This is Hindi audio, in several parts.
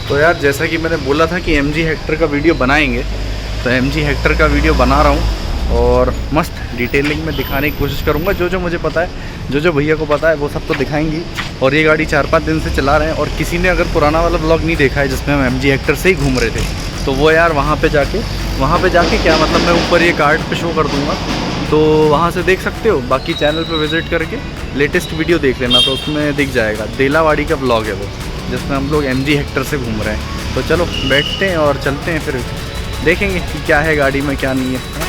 तो यार जैसा कि मैंने बोला था कि MG हेक्टर का वीडियो बनाएंगे, तो MG हेक्टर का वीडियो बना रहा हूँ और मस्त डिटेलिंग में दिखाने की कोशिश करूँगा। जो जो मुझे पता है, जो भैया को पता है वो सब तो दिखाएंगी। और ये गाड़ी 4-5 दिन से चला रहे हैं, और किसी ने अगर पुराना वाला ब्लॉग नहीं देखा है जिसमें हम MG हेक्टर से ही घूम रहे थे, तो वो यार वहाँ पे जाके क्या मतलब, मैं ऊपर ये कार्ड पे शो कर दूँगा, तो वहाँ से देख सकते हो। बाकी चैनल पे विज़िट करके लेटेस्ट वीडियो देख लेना, तो उसमें दिख जाएगा। देलावाड़ी का ब्लॉग है वो, जिसमें हम लोग MG हेक्टर से घूम रहे हैं। तो चलो बैठते हैं और चलते हैं, फिर देखेंगे कि क्या है गाड़ी में क्या नहीं है।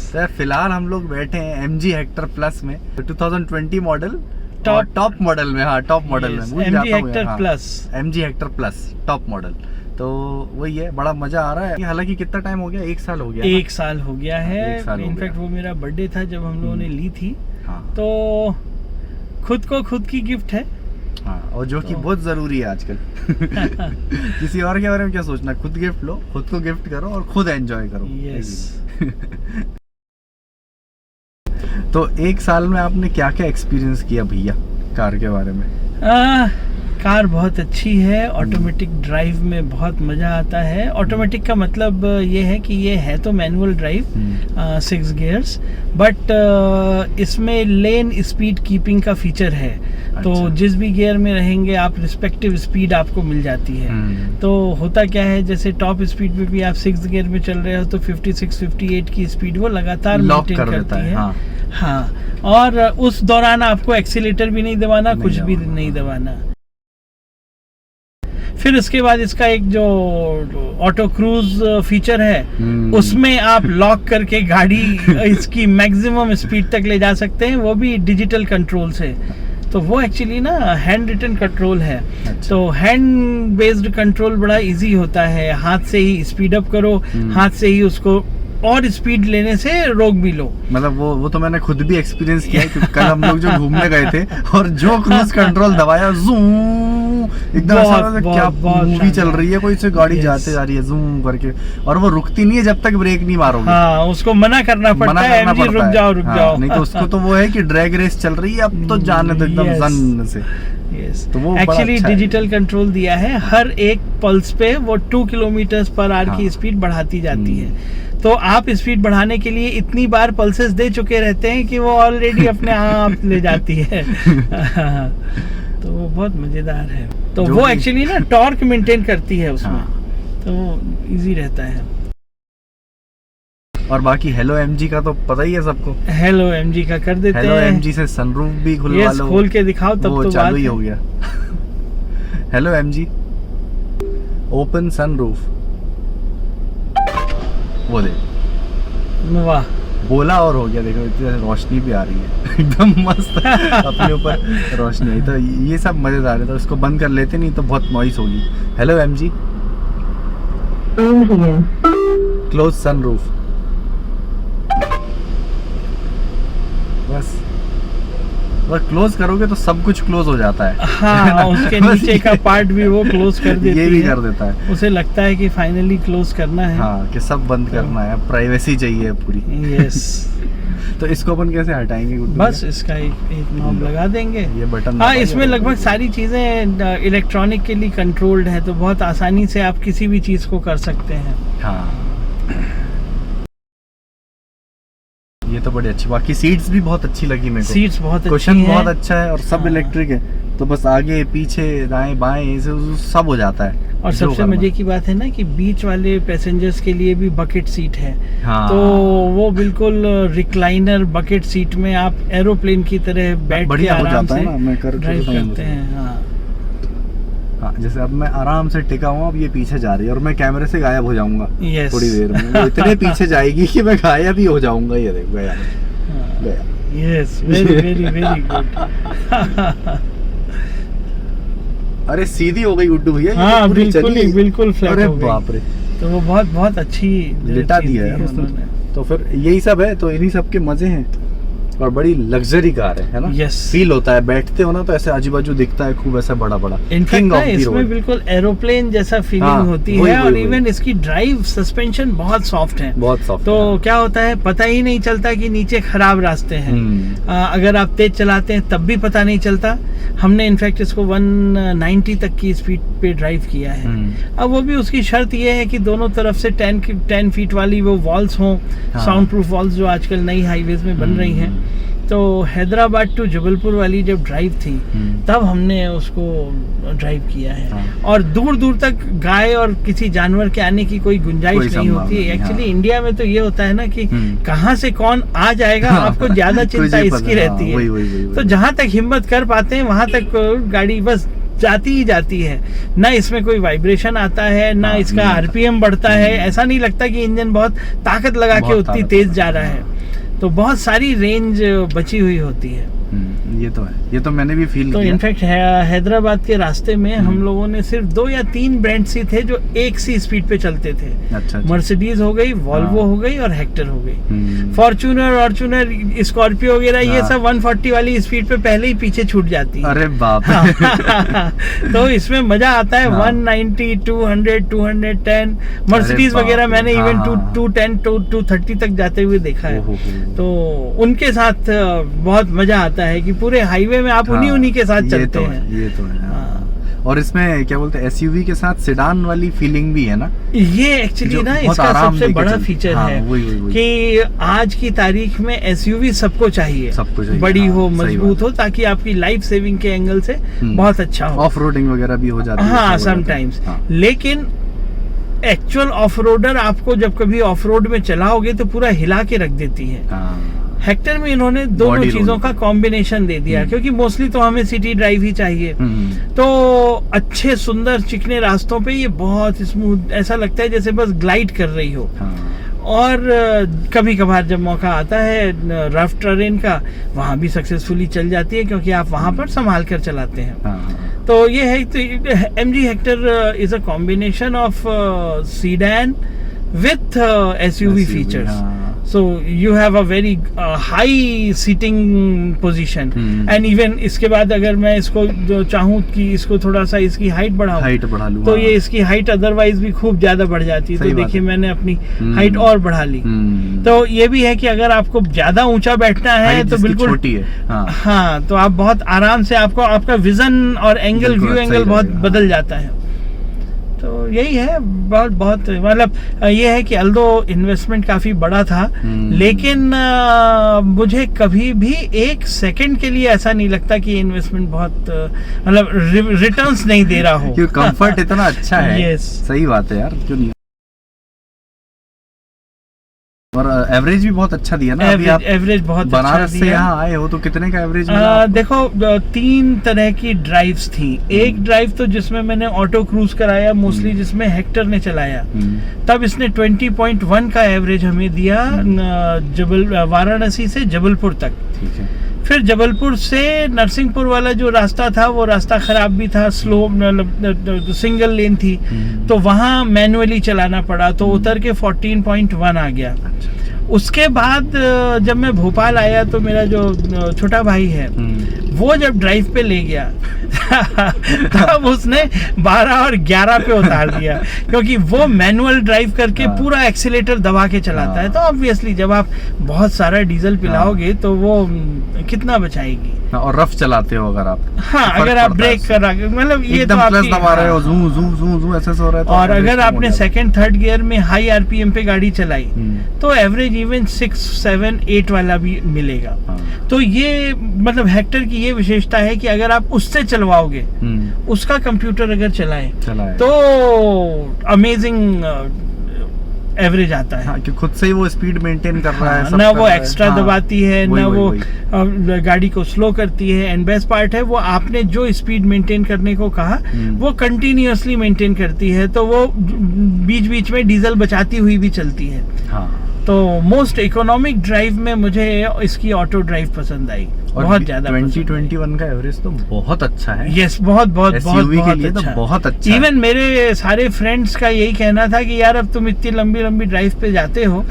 सर फिलहाल हम लोग बैठे हैं MG हेक्टर प्लस में, 2020 मॉडल, टॉप मॉडल में। हाँ, टॉप मॉडल में MG Hector plus, MG Hector plus top model. तो वही है, बड़ा मजा आ रहा है। हालांकि कितना टाइम हो गया, 1 साल हो गया। 1 साल हो गया है। इनफैक्ट वो मेरा बर्थडे था जब हम लोगों ने ली थी। हाँ। तो खुद को खुद की गिफ्ट है। हाँ, और जो कि बहुत जरूरी है आजकल। किसी और के बारे में क्या सोचना, खुद गिफ्ट लो, खुद को गिफ्ट करो और खुद एंजॉय करो। यस। तो 1 साल में आपने क्या क्या एक्सपीरियंस किया भैया कार के बारे में? कार बहुत अच्छी है। ऑटोमेटिक ड्राइव में बहुत मज़ा आता है। ऑटोमेटिक का मतलब ये है कि ये है तो मैनुअल ड्राइव, 6 गियर्स, बट इसमें लेन स्पीड कीपिंग का फीचर है। तो जिस भी गियर में रहेंगे आप, रिस्पेक्टिव स्पीड आपको मिल जाती है। तो होता क्या है, जैसे टॉप स्पीड पे भी आप 6 गियर में चल रहे हो तो 56-58 की स्पीड वो लगातार मेंटेन करती है। हाँ, और उस दौरान आपको एक्सीलेटर भी नहीं दबाना, कुछ भी नहीं दबाना। फिर उसके बाद इसका एक जो ऑटो क्रूज फीचर है, उसमें आप लॉक करके गाड़ी इसकी मैक्सिमम स्पीड तक ले जा सकते हैं, वो भी डिजिटल कंट्रोल से। तो वो एक्चुअली ना हैंड रिटन कंट्रोल है। तो हैंड बेस्ड कंट्रोल बड़ा इजी होता है। हाथ से ही स्पीड अप करो, हाथ से ही उसको और स्पीड लेने से रोक भी लो। मतलब वो तो मैंने खुद भी एक्सपीरियंस किया है, क्योंकि कल हम लोग जो घूमने गए थे और जो क्रूज कंट्रोल दबाया, जूम, एकदम ऐसा क्या मूवी चल रही है, कोई से गाड़ी जाते जा रही है जूम करके, और वो रुकती नहीं है जब तक ब्रेक नहीं मारोगे। हाँ, उसको मना करना पड़ता है, MG रुक जाओ। नहीं तो उसको तो वो है कि ड्रैग रेस चल रही है, अब तो जाने दो एकदम जन से। तो वो एक्चुअली डिजिटल कंट्रोल दिया है। हर एक पल्स पे वो 2 किलोमीटर/आवर की स्पीड बढ़ाती जाती है। तो आप स्पीड बढ़ाने के लिए इतनी बार पल्सेस दे चुके रहते हैं कि वो ऑलरेडी अपने आप ले जाती है। तो वो बहुत मजेदार है। तो वो एक्चुअली ना टॉर्क मेंटेन करती है उसमें, तो इजी रहता है। और बाकी हेलो MG का तो पता ही है सबको। हेलो MG का कर देते हैं। हेलो MG से सनरूफ भी खुलवा लो, खोल के दिखाओ, तब वो तो चालू ही हो गया। हेलो MG ओपन सनरूफ, वो दे, वाह, बोला और हो गया। देखो इतनी रोशनी भी आ रही है, एकदम मस्त अपने ऊपर रोशनी आई। तो ये सब मजेदार है। तो इसको बंद कर लेते, नहीं तो बहुत नॉइस होगी। हेलो MG क्लोज सनरूफ, बस क्लोज करोगे तो सब कुछ क्लोज हो जाता है। हाँ, उसके नीचे का पार्ट भी वो क्लोज कर देती है। ये भी कर देता है। उसे लगता है कि फाइनली क्लोज करना है। हाँ, कि सब बंद करना है, प्राइवेसी चाहिए पूरी। यस। तो इसको अपन कैसे हटाएंगे गुड्डू बस भैया? इसका एक नॉब लगा देंगे। ये बटन हाँ, दबाइए इसमें और लगभग सारी चीज़ें इलेक्ट्रॉनिकली कंट्रोल्ड है, तो बहुत आसानी से आप किसी भी चीज़ को कर सकते हैं। हाँ, ये तो बड़ी अच्छी। बाकी सीट्स भी बहुत अच्छी लगी मेरे को। सीट्स बहुत अच्छी कुशन हैं। बहुत अच्छा है और सब हाँ। इलेक्ट्रिक है, तो बस आगे पीछे दाएं बाएं सब हो जाता है। और जो सबसे करना। मजे की बात है ना कि बीच वाले पैसेंजर्स के लिए भी बकेट सीट है। हाँ। तो वो बिल्कुल रिक्लाइनर बकेट सीट में आप एरोप्लेन की तरह बैठ के बढ़िया हो आराम जाता है से ना, मैं कर ड्राइव करते हैं। हाँ, हाँ, जैसे अब मैं आराम से टिका हूँ, अब ये पीछे जा रही है और मैं कैमरे से गायब हो जाऊंगा Yes. थोड़ी देर में। वो इतने पीछे जाएगी कि मैं गायब ही हो जाऊंगा। ये देख गया गया। Yes, very very very good. अरे सीधी हो गई गुड्डू भैया, ये हाँ, पूरी बिल्कुल चली। बिल्कुल फ्लैट अरे हो गई। बाप रे, तो वो बहुत बहुत अच्छी लिटा चीज़ दिया दी है उसने। उन्होंने। तो फिर यही सब है, तो इन्हीं सब के मजे हैं। और बड़ी लग्जरी कार है ना। Yes. फील होता है, बैठते हो ना तो ऐसे आजू बाजू दिखता है खूब ऐसा बड़ा बड़ा। इनफैक्ट ना इसमें बिल्कुल एरोप्लेन जैसा फीलिंग हाँ, होती वही, है। और वही, इवन इसकी ड्राइव सस्पेंशन बहुत सॉफ्ट है। बहुत सॉफ्ट। तो क्या होता है, पता ही नहीं चलता कि नीचे खराब रास्ते हैं। अगर आप तेज चलाते हैं तब भी पता नहीं चलता। हमने इनफैक्ट इसको 190 तक की स्पीड पे ड्राइव किया है। अब वो भी उसकी शर्त ये है कि दोनों तरफ से 10 फीट वाली वो वॉल्स हों, हाँ। साउंड प्रूफ वॉल्स जो आजकल नई हाईवेज में बन रही हैं। तो हैदराबाद टू जबलपुर वाली जब ड्राइव थी तब हमने उसको ड्राइव किया है। हाँ। और दूर दूर तक गाय और किसी जानवर के आने की कोई गुंजाइश नहीं होती है। एक्चुअली इंडिया में तो ये होता है ना कि कहाँ से कौन आ जाएगा, आपको ज्यादा चिंता इसकी रहती है। तो जहाँ तक हिम्मत कर पाते हैं वहां तक गाड़ी बस जाती ही जाती है। ना इसमें कोई वाइब्रेशन आता है, ना इसका आरपीएम बढ़ता है। ऐसा नहीं लगता कि इंजन बहुत ताकत लगा के उतनी तेज जा रहा है। तो बहुत सारी रेंज बची हुई होती है। ये तो है, ये तो मैंने भी फील तो किया। इनफैक्ट हैदराबाद के रास्ते में हम लोगों ने सिर्फ 2 या 3 ब्रांड्स ही थे जो एक सी स्पीड पे चलते थे। अच्छा। मर्सिडीज हो गई, वॉल्वो हो गई और हेक्टर हो गई। फॉर्च्यूनर, स्कॉर्पियो वगैरह ये सब 140 वाली स्पीड पे पहले ही पीछे छूट जाती है। अरे बाप रे। तो इसमें मजा आता है। 190, 200, 210 मर्सिडीज बाप वगैरह रे। मैंने हाँ, इवन हाँ। 210, 230 तक जाते हुए देखा है। ओहो। तो उनके साथ बहुत मजा आता है कि पूरे हाईवे में आप उन्हीं के साथ चलते हैं। ये तो है। और इसमें क्या बोलते हैं, एसयूवी के साथ सेडान वाली फीलिंग भी है ना। ये एक्चुअली ना इसका सबसे बड़ा फीचर है कि आज की तारीख में एसयूवी सबको चाहिए, बड़ी हो, मजबूत हो, ताकि आपकी लाइफ सेविंग के एंगल से बहुत अच्छा हो। ऑफ रोडिंग वगैरह भी हो जाती है। हाँ, समटाइम्स। लेकिन एक्चुअल ऑफ रोडर आपको जब कभी ऑफ रोड में चलाओगे तो पूरा हिला के रख देती है। हेक्टर में इन्होंने दोनों चीजों का कॉम्बिनेशन दे दिया, क्योंकि मोस्टली तो हमें सिटी ड्राइव ही चाहिए। तो अच्छे सुंदर चिकने रास्तों पे ये बहुत स्मूथ, ऐसा लगता है जैसे बस ग्लाइड कर रही हो। और कभी कभार जब मौका आता है रफ टेरेन का, वहां भी सक्सेसफुली चल जाती है, क्योंकि आप वहां पर संभाल कर चलाते हैं। तो ये है, तो MG Hector is a combination of sedan with SUV features. So you have a very high seating position and even इसके बाद अगर मैं इसको जो चाहूँ कि इसको थोड़ा सा इसकी हाइट बढ़ा लूँ तो ये इसकी हाइट अदरवाइज भी खूब ज्यादा बढ़ जाती है। तो देखिए मैंने अपनी हाइट और बढ़ा ली। तो ये भी है कि अगर आपको ज्यादा ऊंचा बैठना है तो बिल्कुल छोटी है। हाँ, तो आप बहुत आराम से आपका विजन और एंगल, व्यू एंगल बहुत बदल जाता है। तो यही है, बहुत मतलब ये है कि अल्दो इन्वेस्टमेंट काफी बड़ा था, लेकिन मुझे कभी भी 1 सेकंड के लिए ऐसा नहीं लगता कि इन्वेस्टमेंट बहुत मतलब रिटर्न्स नहीं दे रहा हो। क्योंकि कंफर्ट इतना अच्छा है। यस, सही बात है यार, क्यों नहीं। और एवरेज भी बहुत अच्छा दिया ना। एवरेज बहुत बनारस अच्छा से यहाँ आए हो तो कितने का एवरेज मिला? देखो 3 तरह की ड्राइव्स थी। एक ड्राइव तो जिसमें मैंने ऑटो क्रूज कराया मोस्टली, जिसमें हेक्टर ने चलाया, तब इसने 20.1 का एवरेज हमें दिया वाराणसी से जबलपुर तक। ठीक है। फिर जबलपुर से नरसिंहपुर वाला जो रास्ता था वो रास्ता खराब भी था, स्लो सिंगल लेन थी, तो वहाँ मैनुअली चलाना पड़ा, तो उतर के 14.1 आ गया। उसके बाद जब मैं भोपाल आया तो मेरा जो छोटा भाई है वो जब ड्राइव पे ले गया तब उसने 12 और 11 पे उतार दिया, क्योंकि वो मैनुअल ड्राइव करके पूरा एक्सीलेटर दबा के चलाता है। तो ऑब्वियसली जब आप बहुत सारा डीजल पिलाओगे तो वो कितना बचाएगी। और रफ चलाते हो अगर आप, हाँ, अगर आप ब्रेक कर रहे मतलब ये तो प्लस दबा रहे हो, जूं जूं जूं जूं ऐसे हो रहा है तो और अगर आपने सेकंड थर्ड गियर में हाई आरपीएम पे गाड़ी चलाई तो एवरेज इवन 6, 7, 8 वाला भी मिलेगा। तो ये मतलब हेक्टर की ये विशेषता है कि अगर आप उससे चलवाओगे, उसका कंप्यूटर अगर चलाए तो अमेजिंग एवरेज आता है। हाँ, कि खुद से ही वो स्पीड मेंटेन कर रहा है, ना वो एक्स्ट्रा दबाती है, ना वो गाड़ी को स्लो करती है। एंड बेस्ट पार्ट है वो आपने जो स्पीड मेंटेन करने को कहा वो कंटिन्यूअसली मेंटेन करती है, तो वो बीच बीच में डीजल बचाती हुई भी चलती है। तो मोस्ट इकोनॉमिक ड्राइव में मुझे इसकी ऑटो ड्राइव पसंद आई, बहुत ज्यादा। 2021 का एवरेज तो बहुत अच्छा है। यस, बहुत बहुत बहुत के लिए तो बहुत अच्छा। इवन मेरे सारे फ्रेंड्स का यही कहना था कि यार अब तुम इतनी लंबी लंबी ड्राइव पे जाते हो,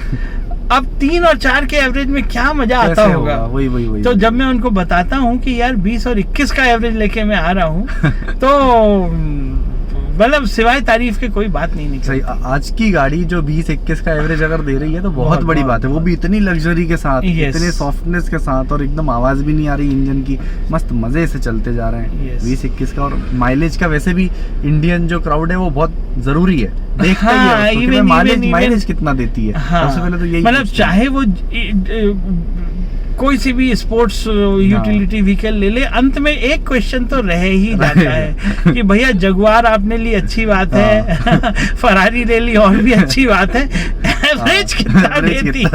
अब 3 और 4 के एवरेज में क्या मजा आता होगा। वही तो जब मैं उनको बताता हूँ कि यार 20 और 21 का एवरेज लेके मैं आ रहा हूँ तो मतलब सिवाय तारीफ के कोई बात नहीं निकलती। आज की गाड़ी जो 20-21 का एवरेज अगर दे रही है तो बहुत बड़ी बात है, वो भी इतनी लग्जरी के साथ, इतने सॉफ्टनेस के साथ, और एकदम आवाज भी नहीं आ रही इंजन की, मस्त मजे से चलते जा रहे हैं। 20-21 का, और माइलेज का वैसे भी इंडियन जो क्राउड है वो बहुत जरूरी है, देखता ही है माइलेज कितना देती है। सबसे पहले तो यही मतलब चाहे वो कोई सी भी स्पोर्ट्स यूटिलिटी व्हीकल ले ले, अंत में एक क्वेश्चन तो रह ही जाता है कि भैया जगुआर आपने ली अच्छी बात है, फरारी ले ली और भी अच्छी बात है, एवरेज कितना देती है।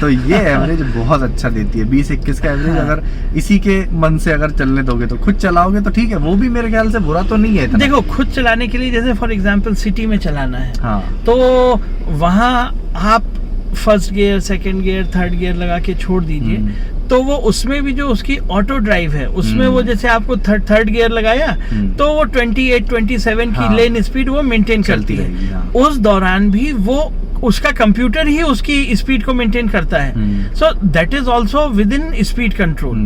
तो ये एवरेज बहुत अच्छा देती है 20-21 का एवरेज। अगर इसी के मन से अगर चलने दोगे तो खुद चलाओगे तो ठीक है, वो भी मेरे ख्याल से बुरा तो नहीं है इतना। देखो खुद चलाने के लिए जैसे फॉर एग्जाम्पल सिटी में चलाना है तो वहाँ आप first gear, second gear, third gear लगा के छोड़ दीजिए, तो वो उसमें भी जो उसकी ऑटो ड्राइव है उसमें वो जैसे आपको थर्ड गियर लगाया तो वो 28-27 की लेन स्पीड वो मेंटेन करती है। उस दौरान भी वो उसका कंप्यूटर ही उसकी स्पीड को मेंटेन करता है। So that is also with in speed control.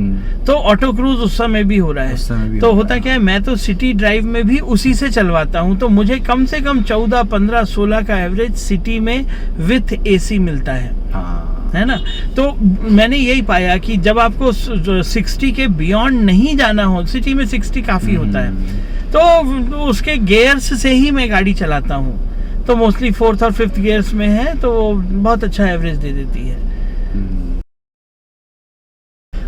तो ऑटो क्रूज उस समय भी हो रहा है। तो होता क्या है, मैं तो सिटी ड्राइव में भी उसी से चलवाता हूँ, तो मुझे कम से कम 14, 15, 16 का एवरेज सिटी में विथ एसी मिलता है ना। तो मैंने यही पाया कि जब आपको 60 के बियॉन्ड नहीं जाना हो, सिटी में 60 काफी होता है, तो उसके गियर्स से ही मैं गाड़ी चलाता हूँ। तो मोस्टली 4th और 5th गियर्स में है, तो बहुत अच्छा एवरेज दे देती है।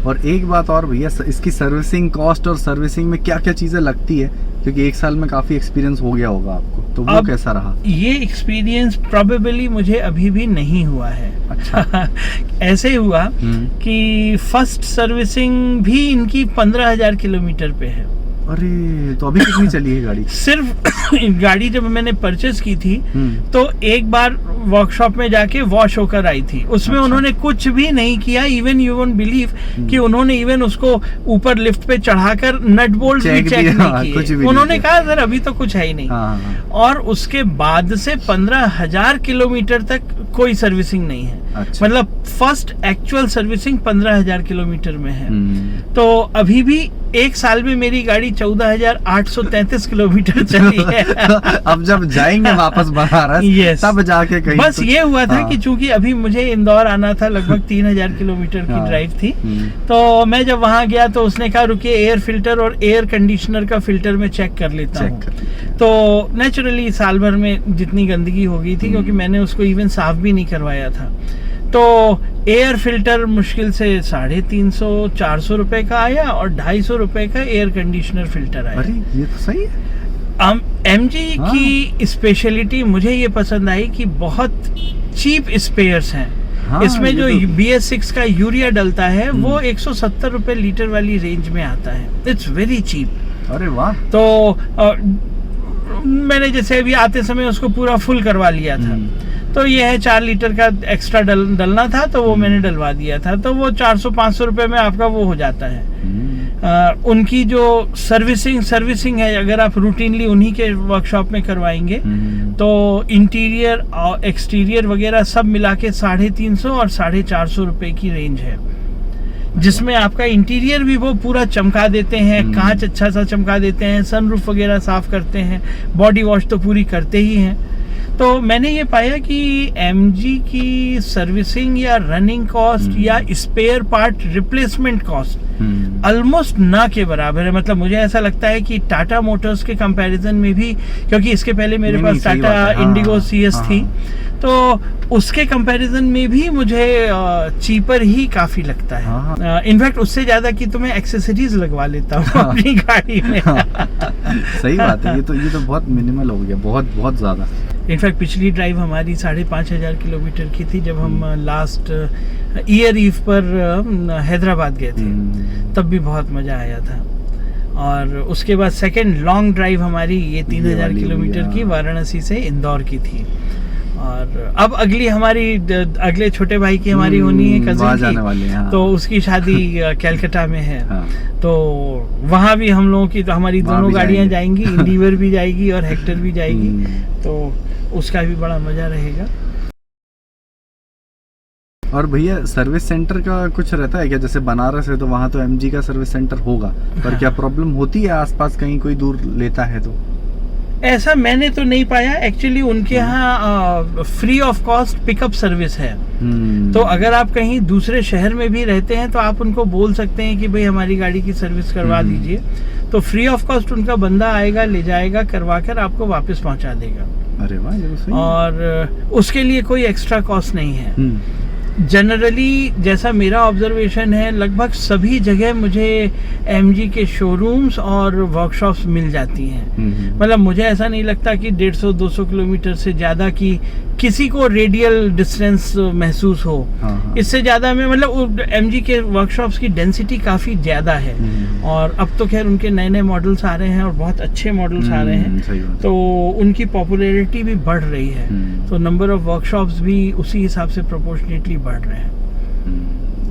और एक बात और भैया, इसकी सर्विसिंग कॉस्ट और सर्विसिंग में क्या क्या चीजें लगती है, क्योंकि 1 साल में काफी एक्सपीरियंस हो गया होगा आपको, तो वो कैसा रहा? ये एक्सपीरियंस प्रोबेबली मुझे अभी भी नहीं हुआ है। अच्छा। ऐसे हुआ कि फर्स्ट सर्विसिंग भी इनकी 15,000 किलोमीटर पे है। अरे, तो अभी कितनी चली है गाड़ी? सिर्फ गाड़ी जब मैंने परचेस की थी तो एक बार वर्कशॉप में जाके वॉश होकर आई थी, उसमें उन्होंने कुछ भी नहीं किया। इवन यू वोंट बिलीव कि उन्होंने इवन उसको ऊपर लिफ्ट पे चढ़ाकर नट बोल्ट भी चेक नहीं किए। उन्होंने कहा सर अभी तो कुछ है ही नहीं। और उसके बाद से 15,000 किलोमीटर तक कोई सर्विसिंग नहीं है। अच्छा। मतलब फर्स्ट एक्चुअल सर्विसिंग 15,000 किलोमीटर में है। तो अभी भी 1 साल में मेरी गाड़ी 14,833 किलोमीटर चली है। अब जब जाएंगे वापस बनारस तब जाके कहीं बस ये हुआ था कि चूंकि अभी मुझे इंदौर आना था, लगभग 3,000 किलोमीटर की ड्राइव थी, तो मैं जब वहां गया तो उसने कहा रुकिए एयर फिल्टर और एयर कंडीशनर का फिल्टर में चेक कर लेता हूँ। तो नेचुरली साल भर में जितनी गंदगी हो गई थी, क्योंकि मैंने उसको इवन साफ भी नहीं करवाया था, तो एयर फिल्टर मुश्किल से 350-400 रुपए का आया और 250 रुपए का एयर कंडीशनर फिल्टर आया। अरे ये तो सही है। MG की स्पेशलिटी मुझे ये पसंद आई कि बहुत चीप स्पेयर्स हैं। इसमें जो BS6 का यूरिया डलता है वो 170 रुपए लीटर वाली रेंज में आता है। It's very cheap. अरे वाह। तो मैंने जैसे अभी आते समय उसको पूरा फुल करवा लिया था, तो ये है 4 लीटर का एक्स्ट्रा डलना था, तो वो मैंने डलवा दिया था, तो वो 400-500 रुपए में आपका वो हो जाता है। उनकी जो सर्विसिंग है, अगर आप रूटीनली उन्हीं के वर्कशॉप में करवाएंगे तो इंटीरियर और एक्सटीरियर वगैरह सब मिला के 350 और 450 रुपए की रेंज है, जिसमें आपका इंटीरियर भी वो पूरा चमका देते हैं, कांच अच्छा सा चमका देते हैं, सनरूफ वगैरह साफ करते हैं, बॉडी वॉश तो पूरी करते ही हैं। तो मैंने ये पाया कि MG की सर्विसिंग या रनिंग कॉस्ट या spare part replacement cost almost ना के बराबर है। मतलब मुझे ऐसा लगता है कि टाटा मोटर्स के कंपैरिजन में भी, क्योंकि इसके पहले मेरे पास टाटा इंडिगो CS थी, तो उसके कंपैरिजन में भी मुझे चीपर ही काफी लगता है। इनफैक्ट उससे ज्यादा कि तो मैं एक्सेसरीज लगवा लेता हूँ अपनी गाड़ी में। सही बात है, ये तो बहुत मिनिमल हो गया, बहुत ज्यादा। इनफैक्ट पिछली ड्राइव हमारी 5,500 किलोमीटर की थी जब हम लास्ट ईयर ईव पर हैदराबाद गए थे, तब भी बहुत मज़ा आया था। और उसके बाद सेकंड लॉन्ग ड्राइव हमारी ये 3,000 किलोमीटर की वाराणसी से इंदौर की थी। और अब अगली हमारी अगले छोटे भाई की हमारी होनी है कजिन की, तो उसकी शादी कैलकाटा में है। तो वहाँ भी हम लोगों की, तो हमारी दोनों गाड़ियाँ जाएंगी, इंडिवर भी जाएगी और हेक्टर भी जाएगी, तो उसका भी बड़ा मजा रहेगा। और भैया सर्विस सेंटर का कुछ रहता है क्या? जैसे बनारस है तो वहाँ तो MG का सर्विस सेंटर होगा, पर क्या प्रॉब्लम होती है आसपास कहीं कोई दूर लेता है तो? ऐसा मैंने तो नहीं पाया। एक्चुअली उनके यहाँ free of cost pickup service है। तो अगर आप कहीं दूसरे शहर में भी रहते हैं तो आप उनको बोल सकते हैं कि भाई हमारी गाड़ी की सर्विस करवा दीजिए, तो फ्री ऑफ कॉस्ट उनका बंदा आएगा, ले जाएगा, करवा कर आपको वापस पहुंचा देगा। अरे वाह, ये तो सही है। और उसके लिए कोई एक्स्ट्रा कॉस्ट नहीं है। जनरली जैसा मेरा ऑब्जर्वेशन है, लगभग सभी जगह मुझे MG के शोरूम्स और वर्कशॉप्स मिल जाती हैं। मतलब मुझे ऐसा नहीं लगता कि 150-200 किलोमीटर से ज़्यादा की किसी को रेडियल डिस्टेंस महसूस हो। इससे ज़्यादा में मतलब MG के वर्कशॉप्स की डेंसिटी काफ़ी ज़्यादा है। और अब तो खैर उनके नए मॉडल्स आ रहे हैं और बहुत अच्छे मॉडल्स आ रहे हैं, तो उनकी पॉपुलैरिटी भी बढ़ रही है। तो नंबर ऑफ वर्कशॉप्स भी उसी हिसाब से प्रोपोर्शनेटली बढ़ रहे हैं।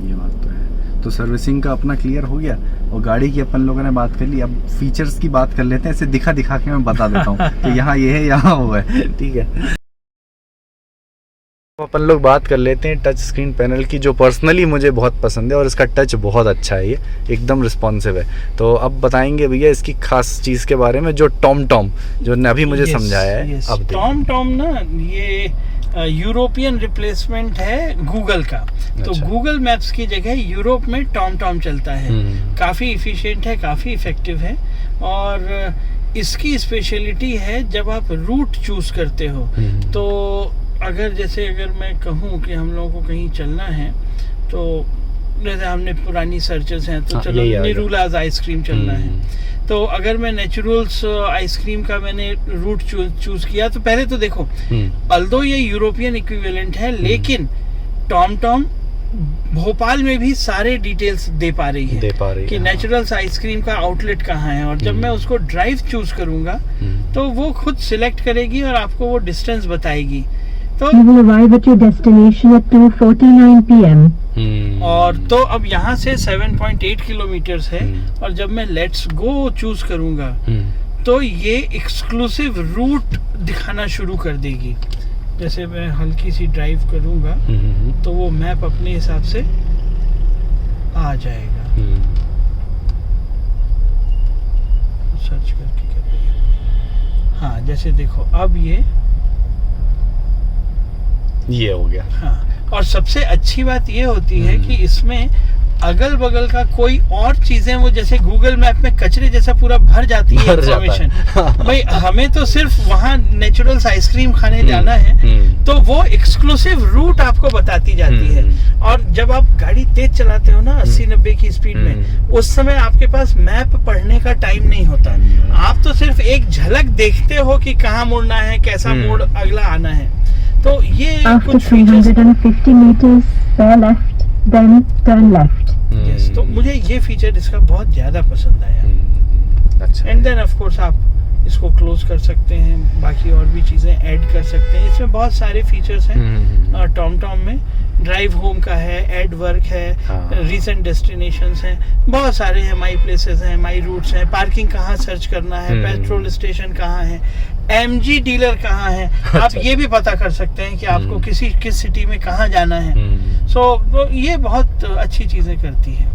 ये बात तो है। तो सर्विसिंग का अपना क्लियर हो गया और गाड़ी की अपन लोगों ने बात कर ली। अब फीचर्स की बात कर लेते हैं, इसे दिखा के मैं बता देता हूँ कि यहाँ ये है, यहाँ वो है, ठीक है। अपन लोग बात कर लेते हैं टच स्क्रीन पैनल की, जो पर्सनली मुझे बहुत पसंद है और इसका टच बहुत अच्छा है, ये एकदम रिस्पॉन्सिव है। तो अब बताएंगे भैया इसकी खास चीज़ के बारे में, जो टॉम जो ने अभी मुझे समझाया है। अब टॉम ना, ये यूरोपियन रिप्लेसमेंट है गूगल का। तो गूगल मैप्स की जगह यूरोप में टॉम चलता है। काफ़ी इफिशिएंट है, काफ़ी इफेक्टिव है। और इसकी स्पेशलिटी है जब आप रूट चूज करते हो, तो अगर मैं कहूँ कि हम लोगों को कहीं चलना है, तो जैसे हमने पुरानी सर्चेस हैं, तो चलो निरूलाज आइसक्रीम चलना है, तो अगर मैं नेचुरल्स आइसक्रीम का मैंने रूट चूज किया, तो पहले तो देखो अल्दो ये यूरोपियन इक्विवेलेंट है, लेकिन टॉम भोपाल में भी सारे डिटेल्स दे पा रही है कि नेचुरल्स आइसक्रीम का आउटलेट कहाँ है। और जब मैं उसको ड्राइव चूज करूंगा तो वो खुद सिलेक्ट करेगी और आपको वो डिस्टेंस बताएगी। तो You will arrive at your destination at 2:49 PM. और तो अब यहाँ से 7.8 किलोमीटर्स है, और जब मैं लेट्स गो चूज करूंगा तो ये एक्सक्लूसिव रूट दिखाना शुरू कर देगी। जैसे मैं हल्की सी ड्राइव करूंगा तो वो मैप अपने हिसाब से आ जाएगा। सर्च करके कर रही है। हाँ, जैसे देखो अब ये हो गया। हाँ, और सबसे अच्छी बात ये होती है कि इसमें अगल बगल का कोई और चीजें, वो जैसे गूगल मैप में कचरे जैसा पूरा भर जाती है इंफॉर्मेशन। भाई हमें तो सिर्फ वहाँ नेचुरल्स आइसक्रीम खाने जाना है, तो वो एक्सक्लूसिव रूट आपको बताती जाती है। और जब आप गाड़ी तेज चलाते हो ना 80-90 की स्पीड में, उस समय आपके पास मैप पढ़ने का टाइम नहीं होता। आप तो सिर्फ एक झलक देखते हो कि कहाँ मुड़ना है, कैसा मोड़ अगला आना है। तो ये After 350 meters, bear left, then turn left. तो मुझे ये फीचर इसका बहुत ज्यादा पसंद आया। अच्छा। एंड देन ऑफ कोर्स आप इसको क्लोज कर सकते हैं, बाकी और भी चीज़ें ऐड कर सकते हैं। इसमें बहुत सारे फीचर्स हैं टॉम टॉम में। ड्राइव होम का है, ऐड वर्क है, रीसेंट डेस्टिनेशंस हैं, बहुत सारे हैं, माई प्लेसेस हैं, माई रूट्स हैं, पार्किंग कहाँ सर्च करना है, पेट्रोल स्टेशन कहाँ है, MG डीलर कहाँ है, आप ये भी पता कर सकते हैं कि आपको किस सिटी में कहाँ जाना है। सो ये बहुत अच्छी चीज़ें करती है।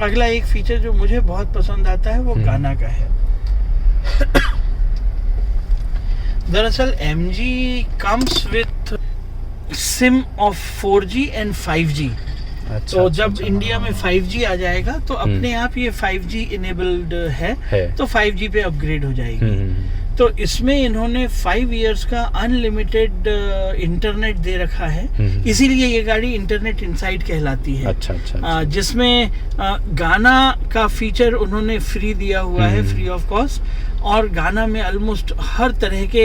अगला एक फीचर जो मुझे बहुत पसंद आता है वो गाना का है। दरअसल MG comes with SIM of 4G and 5G। तो जब इंडिया में 5G आ जाएगा तो अपने आप ये 5G इनेबल्ड है तो 5G पे अपग्रेड हो जाएगी। तो इसमें इन्होंने 5 इयर्स का अनलिमिटेड इंटरनेट दे रखा है, इसीलिए ये गाड़ी इंटरनेट इनसाइड कहलाती है। अच्छा। जिसमें गाना का फीचर उन्होंने फ्री दिया हुआ है, फ्री ऑफ कॉस्ट, और गाना में ऑलमोस्ट हर तरह के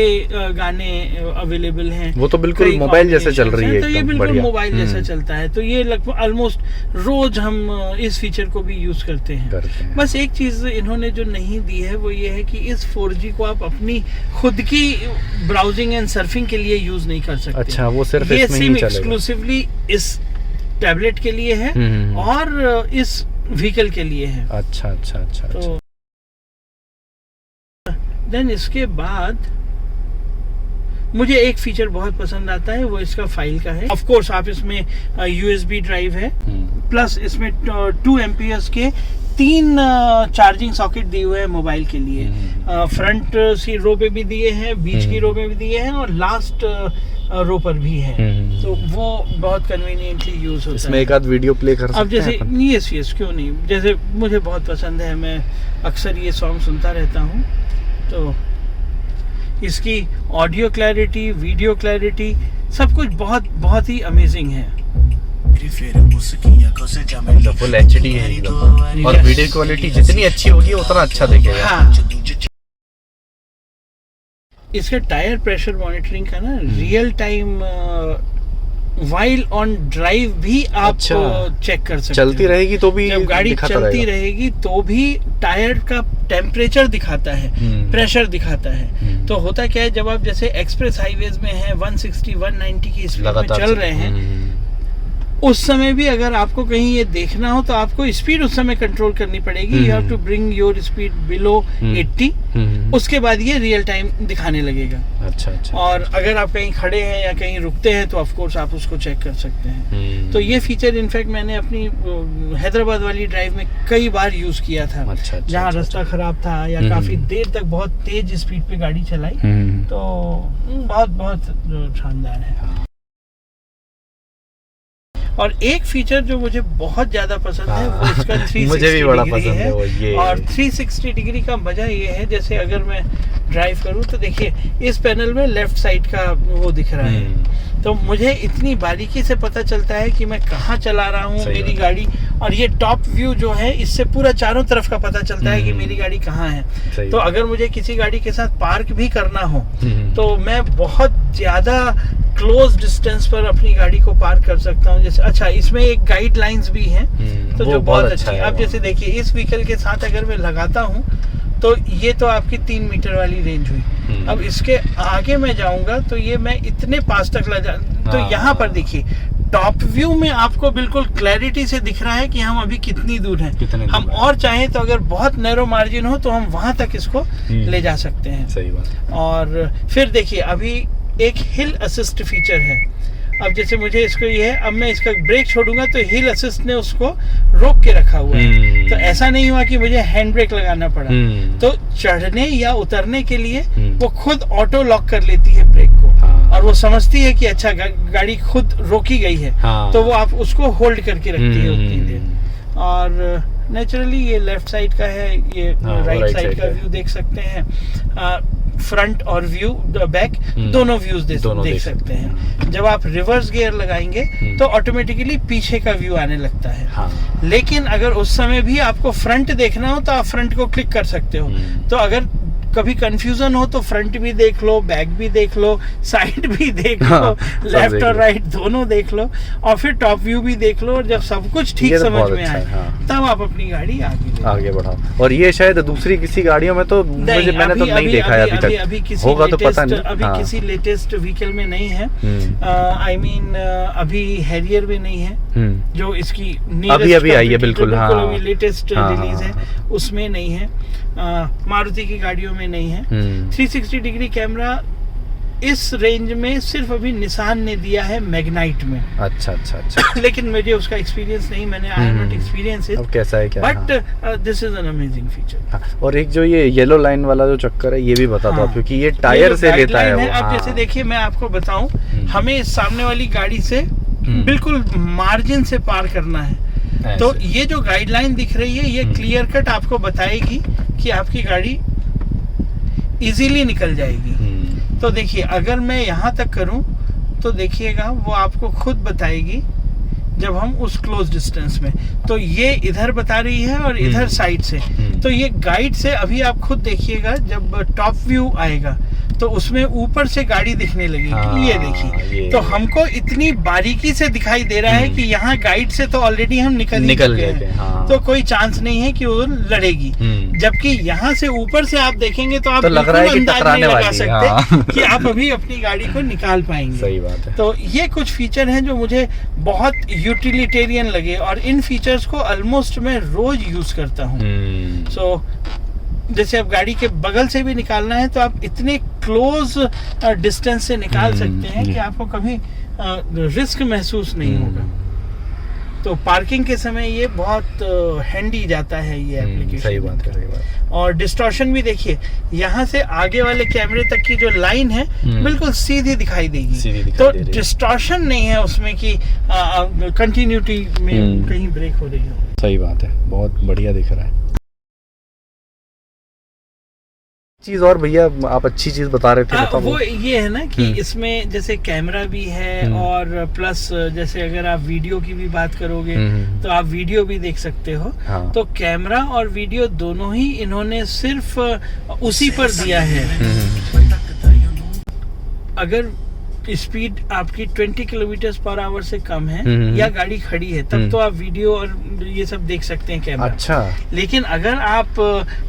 गाने अवेलेबल हैं। वो तो बिल्कुल मोबाइल जैसे चल रही है, तो ये बिल्कुल मोबाइल जैसा चलता है। तो ये लगभग ऑलमोस्ट रोज हम इस फीचर को भी यूज करते हैं। बस एक चीज इन्होंने जो नहीं दी है वो ये है कि इस 4G को आप अपनी खुद की ब्राउजिंग एंड सर्फिंग के लिए यूज नहीं कर सकते। अच्छा, वो सिर्फ ये इसमें ही सिम चलेगा। एक्सक्लूसिवली इस टैबलेट के लिए है और इस व्हीकल के लिए है। अच्छा। तो देन इसके बाद मुझे एक फीचर बहुत पसंद आता है, वो इसका फाइल का है। ऑफ कोर्स आप इसमें USB ड्राइव है, प्लस इसमें 2 एम्पियर्स के 3 चार्जिंग सॉकेट दिए हुए हैं मोबाइल के लिए। फ्रंट सी रो पे भी दिए हैं, बीच की रो पे भी दिए हैं और लास्ट रो पर भी है। तो वो बहुत कन्वीनियंटली यूज होता है। इसमें एक आध वीडियो प्ले कर सकते हैं। अब जैसे यस क्यों नहीं, जैसे मुझे बहुत पसंद है, मैं अक्सर ये सॉन्ग सुनता रहता हूँ। तो इसकी ऑडियो क्लैरिटी, वीडियो क्लैरिटी, सब कुछ बहुत ही अमेजिंग है। फुल HD है एकदम, और वीडियो क्वालिटी जितनी अच्छी होगी उतना अच्छा दिखेगा। हाँ। इसका टायर प्रेशर मॉनिटरिंग का ना real time while on drive भी आप चेक कर सकते हैं। चलती रहेगी तो भी, जब गाड़ी चलती रहेगी तो भी टायर का टेम्परेचर दिखाता है, प्रेशर दिखाता है। तो होता क्या है, जब आप जैसे एक्सप्रेस हाईवेज में हैं 160 190 की स्पीड में चल रहे हैं, उस समय भी अगर आपको कहीं ये देखना हो तो आपको स्पीड उस समय कंट्रोल करनी पड़ेगी। You have to bring your speed below 80, उसके बाद ये रियल टाइम दिखाने लगेगा। अच्छा। और अगर आप कहीं खड़े हैं या कहीं रुकते हैं तो ऑफ कोर्स आप उसको चेक कर सकते हैं। तो ये फीचर इनफैक्ट मैंने अपनी हैदराबाद वाली ड्राइव में कई बार यूज किया था। जहाँ रास्ता खराब था या काफी देर तक बहुत तेज स्पीड पे गाड़ी चलाई, तो बहुत शानदार है। और एक फीचर जो मुझे बहुत ज्यादा पसंद है वो इसका 360 मुझे भी बड़ा पसंद है वो ये। और 360 डिग्री का मजा ये है, जैसे अगर मैं ड्राइव करूं तो देखिए इस पैनल में लेफ्ट साइड का वो दिख रहा है, तो मुझे इतनी बारीकी से पता चलता है कि मैं कहाँ चला रहा हूँ मेरी गाड़ी। और ये टॉप व्यू जो है इससे पूरा चारों तरफ का पता चलता है कि मेरी गाड़ी कहाँ है। तो अगर मुझे किसी गाड़ी के साथ पार्क भी करना हो तो मैं बहुत ज्यादा क्लोज डिस्टेंस पर अपनी गाड़ी को पार्क कर सकता हूँ। जैसे अच्छा, इसमें एक गाइडलाइंस भी हैं तो जो बहुत अच्छी है। अब जैसे देखिए इस व्हीकल के साथ अगर मैं लगाता हूँ तो ये तो आपकी 3 मीटर वाली रेंज हुई। अब इसके आगे मैं जाऊंगा तो ये मैं इतने पास तक तो यहाँ पर देखिए टॉप व्यू में आपको बिल्कुल क्लैरिटी से दिख रहा है कि हम अभी कितनी दूर हैं। हम और चाहें तो अगर बहुत नैरो मार्जिन हो तो हम वहां तक इसको ले जा सकते हैं। सही बात। और फिर देखिए अभी एक हिल असिस्ट फीचर है। अब जैसे मुझे इसको ये है, अब मैं इसका ब्रेक छोड़ूंगा तो हिल असिस्ट ने उसको रोक के रखा हुआ है। तो ऐसा नहीं हुआ कि मुझे हैंड ब्रेक लगाना पड़ा। तो चढ़ने या उतरने के लिए वो खुद ऑटो लॉक कर लेती है ब्रेक को। और वो समझती है कि अच्छा गाड़ी खुद रोकी गई है, तो वो आप उसको होल्ड करके रखती है उतनी देर। और नेचुरली ये लेफ्ट साइड का है, ये राइट साइड का व्यू देख सकते हैं। फ्रंट और व्यू बैक दोनों व्यूज देख सकते हैं। जब आप रिवर्स गियर लगाएंगे तो ऑटोमेटिकली पीछे का व्यू आने लगता है। लेकिन अगर उस समय भी आपको फ्रंट देखना हो तो आप फ्रंट को क्लिक कर सकते हो। तो अगर कभी कंफ्यूजन हो तो फ्रंट भी देख लो, बैक भी देख लो, साइड भी देख लो, लेफ्ट और राइट दोनों देख लो, और फिर टॉप व्यू भी देख लो। और जब सब कुछ ठीक समझ में आए तब आप अपनी गाड़ी आगे बढ़ाओ। और ये शायद दूसरी किसी गाड़ियों में तो मैंने तो नहीं देखा है अभी तक। अभी किसी होगा तो पता नहीं। अभी किसी लेटेस्ट व्हीकल में नहीं है। आई मीन अभी हैरियर में नहीं है, जो इसकी अभी आई है बिल्कुल। अभी लेटेस्ट रिलीज है उसमें नहीं है। मारुति की गाड़ियों में नहीं है। 360 डिग्री कैमरा इस रेंज में सिर्फ अभी निसान ने दिया है मैग्नाइट में। अच्छा। लेकिन मुझे उसका एक्सपीरियंस नहीं, मैंने I have not experience it. अब कैसा है क्या? But this is an amazing feature. और एक जो ये येलो लाइन वाला जो चक्कर है ये भी बता दो, क्योंकि ये टायर से लेता है वो। अब जैसे देखिए मैं आपको बताऊं, हमें सामने वाली गाड़ी से बिल्कुल मार्जिन से पार करना है, तो ये जो गाइडलाइन दिख रही है ये क्लियर कट आपको बताएगी कि आपकी गाड़ी इजीली निकल जाएगी। तो देखिए अगर मैं यहाँ तक करूं तो देखिएगा वो आपको खुद बताएगी जब हम उस क्लोज डिस्टेंस में, तो ये इधर बता रही है और इधर साइड से। तो ये गाइड से अभी आप खुद देखिएगा जब टॉप व्यू आएगा तो उसमें ऊपर से गाड़ी दिखने लगेगी। ये देखिए, तो हमको इतनी बारीकी से दिखाई दे रहा है कि यहाँ गाइड से तो ऑलरेडी हम निकल गए हैं। तो कोई चांस नहीं है कि वो लड़ेगी। जबकि यहाँ से ऊपर से आप देखेंगे तो आप लग रहा है कि टकराने लगा सकते कि आप अभी अपनी गाड़ी को निकाल पाएंगे। सही बात है। तो ये कुछ फीचर हैं जो मुझे बहुत यूटिलिटेरियन लगे, और इन फीचर्स को ऑलमोस्ट मैं रोज यूज करता हूँ। सो जैसे अब गाड़ी के बगल से भी निकालना है तो आप इतने क्लोज डिस्टेंस से निकाल सकते हैं कि आपको कभी रिस्क महसूस नहीं होगा। तो पार्किंग के समय ये बहुत हैंडी जाता है ये एप्लीकेशन। सही बात है। और डिस्टॉर्शन भी देखिए, यहाँ से आगे वाले कैमरे तक की जो लाइन है बिल्कुल सीधी दिखाई देगी। तो डिस्टॉर्शन नहीं है उसमें कि कंटिन्यूटी में कहीं ब्रेक हो रही हो। सही बात है, बहुत बढ़िया दिख रहा है। चीज और भैया आप अच्छी चीज बता रहे थे, वो ये है ना कि इसमें जैसे कैमरा भी है और प्लस जैसे अगर आप वीडियो की भी बात करोगे तो आप वीडियो भी देख सकते हो। तो कैमरा और वीडियो दोनों ही इन्होंने सिर्फ उसी पर दिया है। अगर स्पीड आपकी 20 किलोमीटर पर आवर से कम है या गाड़ी खड़ी है तब तो आप वीडियो और ये सब देख सकते हैं कैमरा। अच्छा। लेकिन अगर आप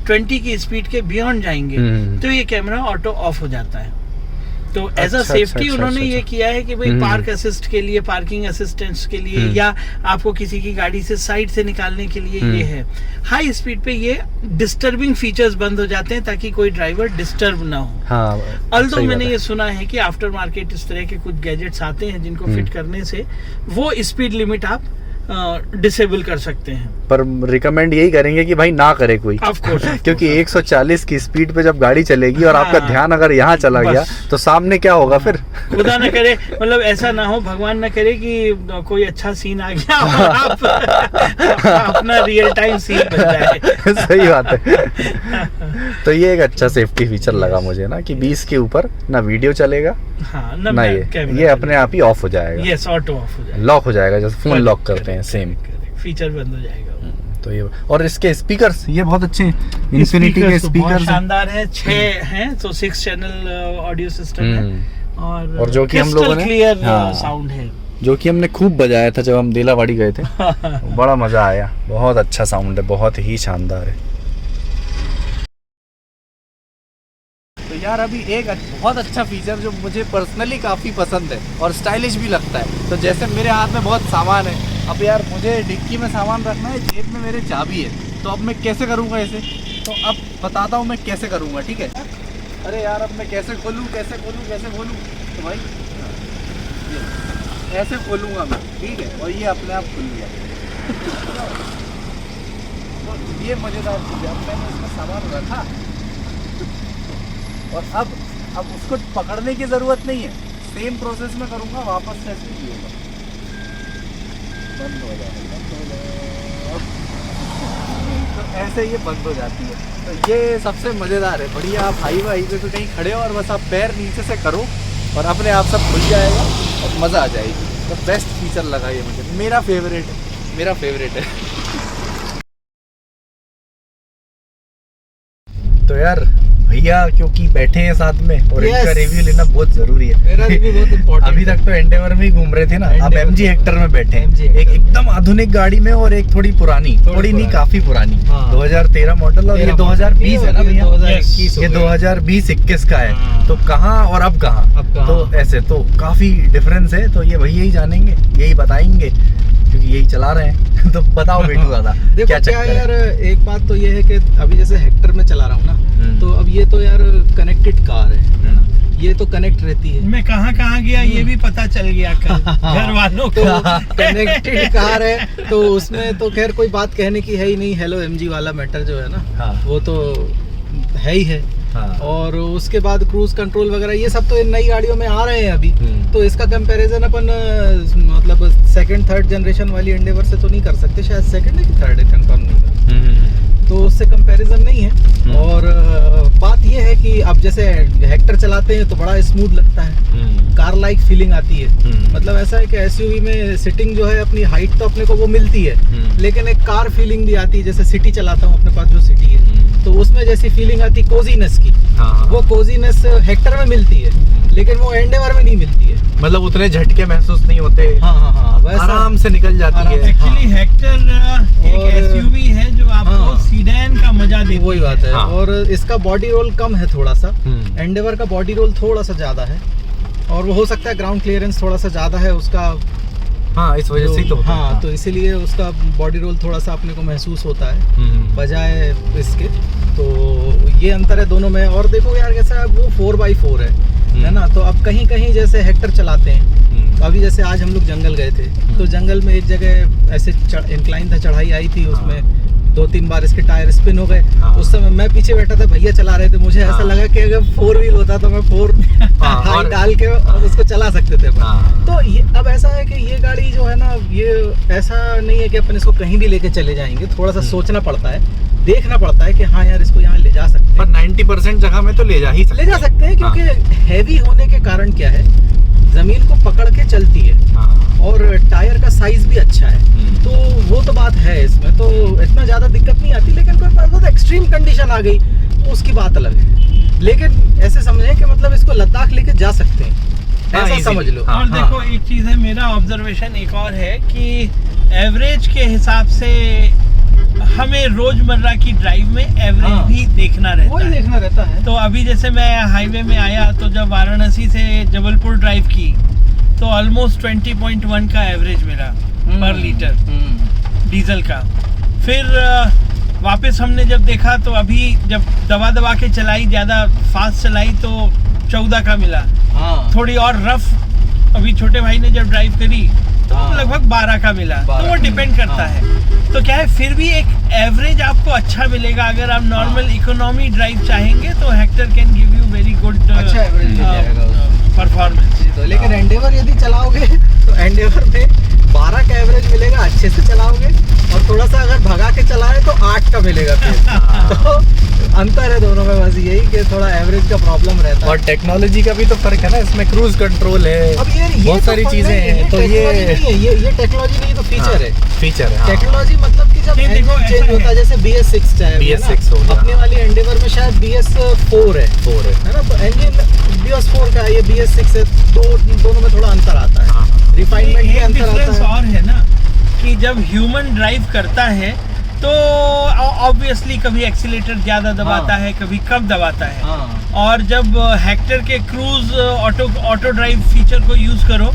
20 की स्पीड के बियॉन्ड जाएंगे तो ये कैमरा ऑटो ऑफ हो जाता है। तो एज अ सेफ्टी उन्होंने ये किया है कि भाई पार्क असिस्ट के लिए, पार्किंग असिस्टेंस के लिए या आपको किसी की गाड़ी से साइड से निकालने के लिए ये है। हाई स्पीड पे ये डिस्टर्बिंग फीचर्स बंद हो जाते हैं ताकि कोई ड्राइवर डिस्टर्ब ना हो। अल्दो मैंने ये सुना है कि आफ्टर मार्केट इस तरह के कुछ गैजेट्स आते हैं जिनको फिट करने से वो स्पीड लिमिट आप डिसेबल कर सकते हैं। पर रिकमेंड यही करेंगे कि भाई ना करे कोई, क्योंकि 140 की स्पीड पे जब गाड़ी चलेगी और आपका ध्यान अगर यहाँ चला गया तो सामने क्या होगा फिर। खुदा न करे, मतलब ऐसा ना हो, भगवान न करे कि कोई अच्छा सीन आ गया और आप अपना रियल टाइम सीन बन जाए। सही बात है। तो ये एक अच्छा सेफ्टी फीचर लगा मुझे ना कि 20 के ऊपर ना वीडियो चलेगा ना ये अपने आप ही ऑफ हो जाएगा। यस, ऑटो ऑफ हो जाएगा, लॉक हो जाएगा, जैसे फोन लॉक करते हैं सेम फीचर बंद हो जाएगा। तो ये और इसके स्पीकर्स ये बहुत अच्छे इन्फिनिटी के स्पीकर्स शानदार है। 6 हैं तो 6 चैनल ऑडियो सिस्टम है और जो कि हम लोगों ने क्लियर साउंड है, जो कि हमने खूब बजाया था जब हम देलावाड़ी गए थे। बड़ा मजा आया, बहुत अच्छा साउंड है, बहुत ही शानदार है। तो यार अभी एक बहुत अच्छा फीचर जो मुझे पर्सनली काफ़ी पसंद है और स्टाइलिश भी लगता है। तो जैसे मेरे हाथ में बहुत सामान है, अब यार मुझे डिक्की में सामान रखना है, जेब में मेरे चाबी है, तो अब मैं कैसे करूँगा इसे? तो अब बताता हूँ मैं कैसे करूँगा, ठीक है? अरे यार अब मैं कैसे खोलूँ तो भाई ऐसे खोलूँगा मैं, ठीक है? और ये अपने आप खुल गया। तो ये मज़ेदार चीज़ है। अब मैंने इसमें सामान रखा और अब उसको पकड़ने की ज़रूरत नहीं है, सेम प्रोसेस में करूँगा, वापस से ऐसे ही होगा, बंद हो जाएगा। तो ऐसे ये बंद हो जाती है। तो ये सबसे मज़ेदार है। बढ़िया आप हाईवे पे कहीं खड़े हो और बस आप पैर नीचे से करो और अपने आप सब खुल जाएगा और मज़ा आ जाएगी। तो बेस्ट फीचर लगा ये मुझे, मेरा फेवरेट है। तो यार भैया क्योंकि बैठे हैं साथ में और Yes. इनका रिव्यू लेना बहुत जरूरी है। मेरा रिव्यू बहुत इम्पोर्टेंट। अभी तक तो एंडेवर में ही घूम रहे थे ना, अब Endeavour। MG हेक्टर में बैठे हैं। MG Hector. एक एकदम आधुनिक गाड़ी में और एक थोड़ी पुरानी, थोड़ी नहीं काफी पुरानी, हाँ। 2013 मॉडल और ये 2020 है ना भैया, 2021 ये 2020-21 का है। हाँ। तो कहाँ और अब कहाँ, अब कहाँ। तो ऐसे तो काफी डिफरेंस है। तो ये भैया ही जानेंगे, यही बताएंगे क्योंकि यही चला रहे हैं। तो बताओ बेटू दादा देखो क्या क्या चक्कर यार, है? एक बात तो ये है कि अभी जैसे हेक्टर में चला रहा हूँ ना, तो अब ये तो यार कनेक्टेड कार है ना, ये तो कनेक्ट रहती है। मैं कहाँ कहाँ गया ये भी पता चल गया कल घर वालों तो को। कनेक्टेड कार है तो उसमें तो खैर कोई बात कहने की है ही नहीं। हेलो एमजी वाला मैटर जो है ना, हाँ। वो तो है ही है। हाँ। और उसके बाद क्रूज कंट्रोल वगैरह ये सब तो इन नई गाड़ियों में आ रहे हैं अभी। तो इसका कंपैरिजन अपन मतलब सेकंड थर्ड जनरेशन वाली एंडेवर से तो नहीं कर सकते, शायद सेकंड है कि थर्ड है, कंफर्म नहीं है। तो उससे कंपैरिजन नहीं है। और बात ये है कि अब जैसे हेक्टर चलाते हैं तो बड़ा स्मूथ लगता है, कार लाइक फीलिंग आती है। मतलब ऐसा है कि एसयूवी में सिटिंग जो है अपनी हाइट तो अपने को वो मिलती है, लेकिन एक कार फीलिंग भी आती है। जैसे सिटी चलाता हूँ अपने पास जो सिटी है, तो उसमें जैसी फीलिंग आती है कोजीनेस की, वो कोजीनेस हेक्टर में मिलती है, लेकिन वो एंडेवर में नहीं मिलती है। मतलब उतने झटके महसूस नहीं होते, हाँ वैसा आराम से निकल जाती आराम है। से। एक्चुअली हेक्टर एक और- एसयूवी है जो आपको हाँ। सीडैन का मजा देती वही बात है। हाँ। और इसका बॉडी रोल कम है थोड़ा सा, एंडेवर का बॉडी रोल थोड़ा सा ज्यादा है, और वो हो सकता है ग्राउंड क्लियरेंस थोड़ा सा ज्यादा है उसका। हाँ, इस वजह से ही तो होता है। हाँ, तो इसीलिए उसका बॉडी रोल थोड़ा सा अपने को महसूस होता है बजाय इसके। तो ये अंतर है दोनों में। और देखो यार कैसा है, वो 4x4 है ना। तो अब कहीं कहीं जैसे हेक्टर चलाते हैं, अभी जैसे आज हम लोग जंगल गए थे, तो जंगल में एक जगह ऐसे इंक्लाइन था, चढ़ाई आई थी, उसमें 2-3 बार इसके टायर स्पिन हो गए। उस समय मैं पीछे बैठा था, भैया चला रहे थे, मुझे ऐसा लगा कि अगर 4 व्हील होता तो मैं 4 हाई डाल के और उसको चला सकते थे अपन। तो ये अब ऐसा है कि ये गाड़ी जो है ना, ये ऐसा नहीं है कि अपन इसको कहीं भी लेके चले जाएंगे, थोड़ा सा सोचना पड़ता है, देखना पड़ता है कि हाँ यार इसको यहाँ ले जा सकते हैं। पर 90% जगह में तो ले जा ही ले जा सकते हैं, क्योंकि हैवी होने के कारण क्या है, जमीन को पकड़ के चलती है, और टायर का साइज भी अच्छा है। तो वो तो बात है, इसमें तो इतना ज्यादा दिक्कत नहीं आती। लेकिन कोई बहुत एक्सट्रीम कंडीशन आ गई तो उसकी बात अलग है। लेकिन ऐसे समझें कि मतलब इसको लद्दाख लेके जा सकते हैं, ऐसा समझ लो। और देखो एक चीज है, मेरा ऑब्जर्वेशन एक और है कि एवरेज के हिसाब से हमें रोजमर्रा की ड्राइव में एवरेज भी देखना रहता वही है। देखना रहता है। तो अभी जैसे मैं हाईवे में आया, तो जब वाराणसी से जबलपुर ड्राइव की तो ऑलमोस्ट 20.1 का एवरेज मिला पर लीटर डीजल का। फिर वापस हमने जब देखा तो अभी जब दबा के चलाई, ज़्यादा फास्ट चलाई तो 14 का मिला। थोड़ी और रफ अभी छोटे भाई ने जब ड्राइव करी तो लगभग 12 का मिला। तो वो डिपेंड करता है। तो क्या है, फिर भी एक एवरेज आपको अच्छा मिलेगा। अगर आप नॉर्मल इकोनॉमी ड्राइव चाहेंगे तो Hector can give you very good अच्छा एवरेज मिल जाएगा परफॉर्मेंस। तो लेकिन एंडेवर यदि चलाओगे तो एंडेवर में 12 का एवरेज मिलेगा अच्छे से चलाओगे, और थोड़ा सा अगर भगा के चलाए तो 8 का मिलेगा फिर। तो अंतर है दोनों में, बस यही कि थोड़ा एवरेज का प्रॉब्लम रहता है। और टेक्नोलॉजी का भी तो फर्क है ना, इसमें क्रूज कंट्रोल है, अब ये बहुत तो सारी फर्क चीजें नहीं है, हैं। तो टेक्नोलॉजी नहीं है, ये टेक्नोलॉजी नहीं, तो फीचर है। फीचर है। टेक्नोलॉजी मतलब कि जब नहीं, देखो, इंजन ऐसा चेंज होता है, है। जैसे BS6 चाहे BS6 हो गया। अपने वाली एंडेवर में शायद BS4 है, 4 है। है ना। तो इंजन BS4 का, ये BS6 है, दोनों में थोड़ा अंतर आता है, रिफाइनमेंट में एक अंतर डिफरेंस आता है। और है ना कि जब ह्यूमन ड्राइव करता है तो ऑब्वियसली कभी एक्सीलेटर ज्यादा दबाता है, कभी कम दबाता है। और जब हेक्टर के क्रूज ऑटो ड्राइव फीचर को यूज करो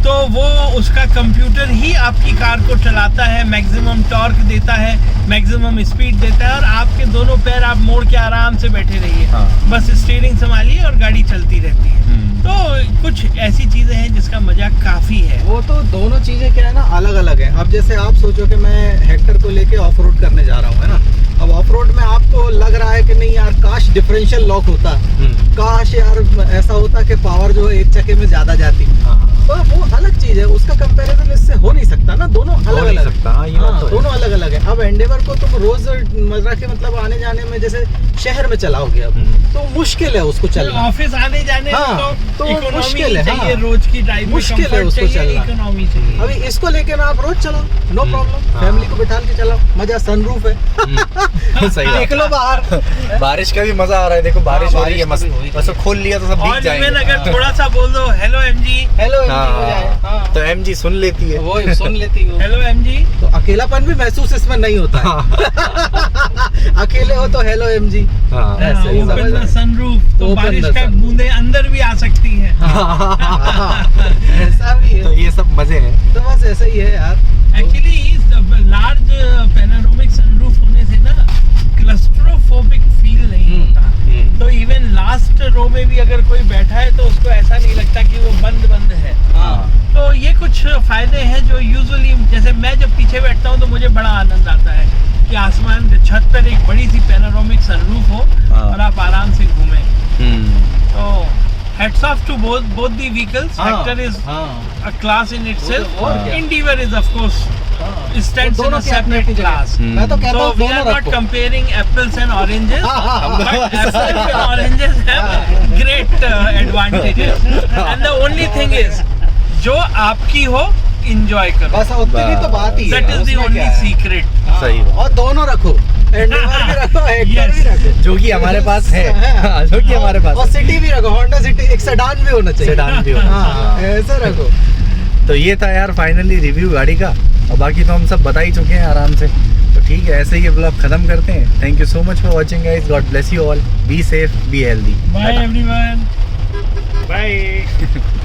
तो वो उसका कंप्यूटर ही आपकी कार को चलाता है, मैक्सिमम टॉर्क देता है, मैक्सिमम स्पीड देता है, और आपके दोनों पैर आप मोड़ के आराम से बैठे रहिए, बस स्टीयरिंग संभालिए और गाड़ी चलती रहती है। तो कुछ ऐसी चीजें हैं जिसका मजा काफी है। वो तो दोनों चीजें क्या है ना, अलग अलग है। अब जैसे आप सोचो कि मैं हेक्टर को लेके ऑफ रोड करने जा रहा हूँ, है ना। अब ऑफ रोड में आपको लग रहा है कि नहीं यार, काश डिफरेंशियल लॉक होता, काश यार ऐसा होता कि पावर जो है एक चक्के में ज्यादा जाती। तो वो अलग चीज है, उसका कंपैरिजन इससे हो नहीं सकता ना, दोनों अलग नहीं अलग सकता, हाँ, ये बात तो है। दोनों अलग अलग है। अब एंडेवर को तुम रोज मजरा के मतलब आने जाने में जैसे शहर में चलाओगे अब तो मुश्किल है उसको चलना। ऑफिस आने जाने हाँ, में तो इकोनॉमी मुश्किल है, चाहिए, हाँ। रोज की ड्राइव में मुश्किल है comfort उसको चाहिए, चलना। इकोनॉमी चाहिए। अभी इसको लेके ना आप रोज चलाओ, नो प्रॉब्लम, फैमिली को बिठा के चलाओ, मजा, सनरूफ है, सही बात। देख लो बाहर। बारिश का भी मजा आ रहा है, देखो बारिश हो रही है बारिश मस्त, का भी हो रही है। बस वो खोल लिया तो सब और भीग जाएंगे। इवन अगर थोड़ा सा बोल दो हेलो एमजी, हेलो हो जाए, हाँ, हाँ, तो एमजी सुन लेती है। वो सुन लेती हो, हेलो एमजी, तो अकेलापन भी महसूस इसमें नहीं होता है। अकेले हो तो हेलो एमजी। हाँ, ऐसे ही ओपन समझ द रहे। सनरूफ, तो Open बारिश the का sunroof। बूंदे अंदर भी आ सकती हैं। ऐसा भी तो है, ये सब मजे हैं। तो बस ऐसा ही है यार। एक्चुअली लार्ज पैनोरामिक सनरूफ होने से ना क्लस्ट्रोफोबिक फील नहीं होता। तो इवन लास्ट रो में भी अगर कोई बैठा है तो उसको ऐसा नहीं लगता कि वो बंद बंद है। हाँ, तो ये कुछ फायदे हैं जो यूजुअली, जैसे मैं जब पीछे बैठता हूँ तो मुझे बड़ा आनंद आता है कि आसमान छत पर एक बड़ी सी पैनोरामिक सनरूफ हो हाँ। और आप आराम से घूमें। तो heads off to both the vehicles. Hector is हाँ, a class in itself. और क्या? Endeavour is of course stands in दोनों a की अपनी separate अपनी जगह। class. मैं तो कहता So हूँ we are दोनों not रखो। comparing apples and oranges. But apples and oranges have great advantages. And the only thing is, जो आपकी हो enjoy करो. बस उतनी तो बात ही है। That is the उसमें only क्या है? secret. हाँ, सही बात। और दोनों रखो, एंडेवर भी रखो, हेक्टर Yes. भी रखो, जो कि हमारे पास है। हाँ, जो कि हमारे पास और है। सिटी भी रखो, होंडा सिटी, एक सेडान भी होना चाहिए। सेडान भी होना हाँ, ऐसा रखो। तो ये था यार फाइनली रिव्यू गाड़ी का, और बाकी तो हम सब बता ही चुके हैं आराम से। तो ठीक है, ऐसे ही ये ब्लॉग खत्म करते हैं। Thank you so much for watching guys, God bless you all, be safe, be healthy. Bye everyone. Bye.